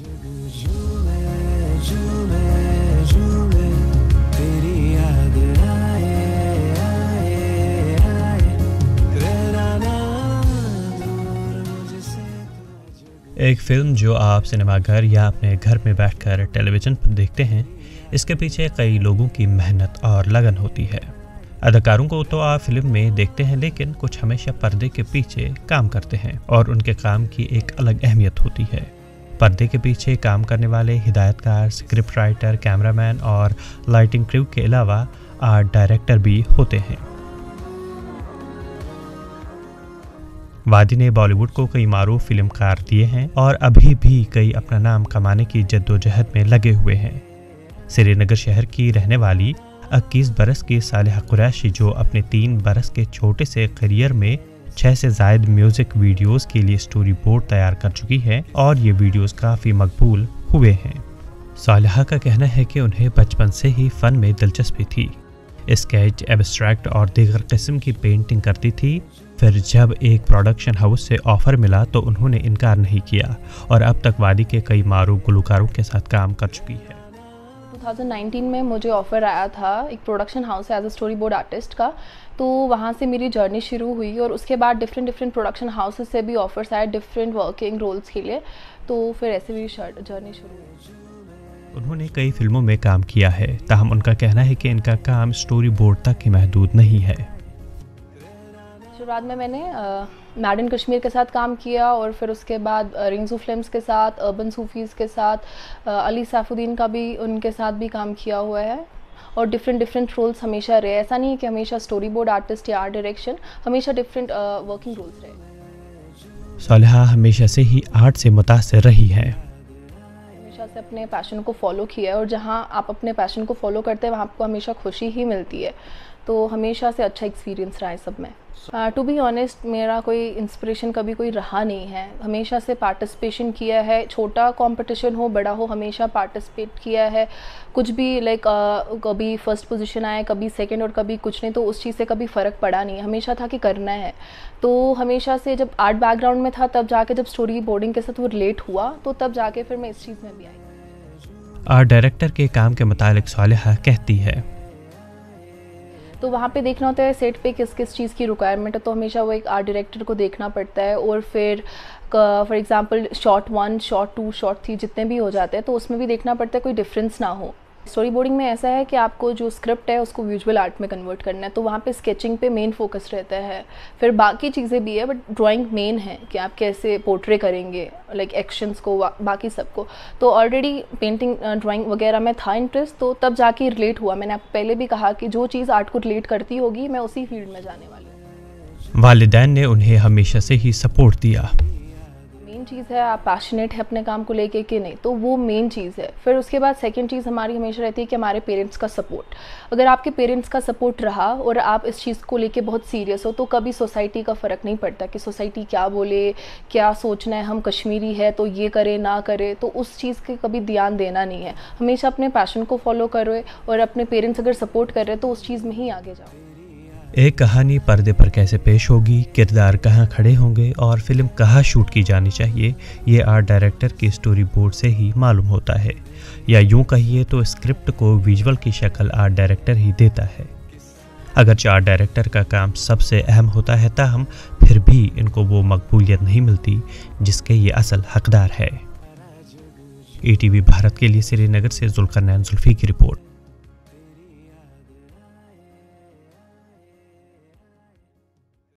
एक फिल्म जो आप सिनेमाघर या अपने घर में बैठकर टेलीविज़न पर देखते हैं, इसके पीछे कई लोगों की मेहनत और लगन होती है। अदाकारों को तो आप फिल्म में देखते हैं, लेकिन कुछ हमेशा पर्दे के पीछे काम करते हैं और उनके काम की एक अलग अहमियत होती है। पर्दे के पीछे काम करने वाले हिदायतकार, स्क्रिप्ट राइटर, कैमरामैन और लाइटिंग क्रू के अलावा आर्ट डायरेक्टर भी होते हैं। वादी ने बॉलीवुड को कई मारूफ फिल्मकार दिए हैं और अभी भी कई अपना नाम कमाने की जद्दोजहद में लगे हुए हैं। श्रीनगर शहर की रहने वाली 21 बरस की सालिहा कुरैशी, जो अपने 3 बरस के छोटे से करियर में 6 से ज़ायद म्यूजिक वीडियोस के लिए स्टोरी बोर्ड तैयार कर चुकी है और ये वीडियोस काफ़ी मकबूल हुए हैं। सालिहा का कहना है कि उन्हें बचपन से ही फ़न में दिलचस्पी थी। स्केच, एब्स्ट्रैक्ट और दीगर किस्म की पेंटिंग करती थी। फिर जब एक प्रोडक्शन हाउस से ऑफ़र मिला तो उन्होंने इनकार नहीं किया और अब तक वादी के कई मारूफ गुलकारों के साथ काम कर चुकी है। 2019 में मुझे ऑफ़र आया था एक production house as a storyboard artist का, तो वहाँ से मेरी जर्नी शुरू हुई और उसके बाद डिफरेंट प्रोडक्शन हाउसेस से भी ऑफ़र्स आए डिफरेंट वर्किंग रोल्स के लिए, तो फिर ऐसे भी जर्नी शुरू हुई। उन्होंने कई फिल्मों में काम किया है, ताहम उनका कहना है कि इनका काम स्टोरी बोर्ड तक ही महदूद नहीं है। शुरुआत में मैंने मैड इन कश्मीर के साथ काम किया और फिर उसके बाद रिंग्स ऑफ फिल्म्स के साथ, अर्बन सूफीज़ के साथ, अली सैफुद्दीन का भी उनके साथ भी काम किया हुआ है और डिफरेंट रोल्स हमेशा रहे। ऐसा नहीं है कि हमेशा स्टोरी बोर्ड आर्टिस्ट या आर्ट डायरेक्शन, हमेशा डिफरेंट वर्किंग रोल्स रहे। सालिहा हमेशा से ही आर्ट से मुतासिर रही है। हमेशा से अपने पैशन को फॉलो किया है और जहाँ आप अपने पैशन को फॉलो करते हैं वहाँ आपको हमेशा खुशी ही मिलती है, तो हमेशा से अच्छा एक्सपीरियंस रहा है सब में। टू बी ऑनेस्ट, मेरा कोई इंस्पिरेशन कभी कोई रहा नहीं है। हमेशा से पार्टिसिपेशन किया है, छोटा कंपटीशन हो बड़ा हो, हमेशा पार्टिसिपेट किया है। कुछ भी लाइक कभी फर्स्ट पोजीशन आए, कभी सेकंड और कभी कुछ नहीं, तो उस चीज़ से कभी फ़र्क पड़ा नहीं। हमेशा था कि करना है, तो हमेशा से जब आर्ट बैकग्राउंड में था तब जाके जब स्टोरी बोर्डिंग के साथ वो रिलेट हुआ तो तब जाके फिर मैं इस चीज़ में भी आई। आर्ट डायरेक्टर के काम के मुतालिक सालिहा कहती है, तो वहाँ पे देखना होता है सेट पे किस किस चीज़ की रिक्वायरमेंट है, तो हमेशा वो एक आर्ट डायरेक्टर को देखना पड़ता है और फिर for example shot 1, shot 2, shot 3 जितने भी हो जाते हैं तो उसमें भी देखना पड़ता है कोई डिफरेंस ना हो। स्टोरी बोर्डिंग में ऐसा है कि आपको जो स्क्रिप्ट है उसको विजुअल आर्ट में कन्वर्ट करना है, तो वहाँ पे स्केचिंग पे मेन फोकस रहता है। फिर बाकी चीज़ें भी है बट ड्राइंग मेन है कि आप कैसे पोर्ट्रे करेंगे, लाइक एक्शंस को, बाकी सबको। तो ऑलरेडी पेंटिंग ड्राइंग वगैरह में था इंटरेस्ट, तो तब जाके रिलेट हुआ। मैंने आपको पहले भी कहा कि जो चीज़ आर्ट को रिलेट करती होगी मैं उसी फील्ड में जाने वाली हूँ। वालिदैन ने उन्हें हमेशा से ही सपोर्ट दिया। चीज़ है आप पैशनेट है अपने काम को लेके कि नहीं, तो वो मेन चीज़ है। फिर उसके बाद सेकंड चीज़ हमारी हमेशा रहती है कि हमारे पेरेंट्स का सपोर्ट। अगर आपके पेरेंट्स का सपोर्ट रहा और आप इस चीज़ को लेके बहुत सीरियस हो तो कभी सोसाइटी का फ़र्क नहीं पड़ता कि सोसाइटी क्या बोले, क्या सोचना है, हम कश्मीरी है तो ये करे ना करे, तो उस चीज़ के कभी ध्यान देना नहीं है। हमेशा अपने पैशन को फॉलो करो और अपने पेरेंट्स अगर सपोर्ट कर रहे तो उस चीज़ में ही आगे जाओ। एक कहानी पर्दे पर कैसे पेश होगी, किरदार कहाँ खड़े होंगे और फिल्म कहाँ शूट की जानी चाहिए, ये आर्ट डायरेक्टर की स्टोरी बोर्ड से ही मालूम होता है, या यूँ कहिए तो स्क्रिप्ट को विजुअल की शक्ल आर्ट डायरेक्टर ही देता है। अगरचे आर्ट डायरेक्टर का काम सबसे अहम होता है, ताहम फिर भी इनको वो मकबूलियत नहीं मिलती जिसके ये असल हकदार है। ETV भारत के लिए श्रीनगर से जुल्करनैन जुल्फी की रिपोर्ट।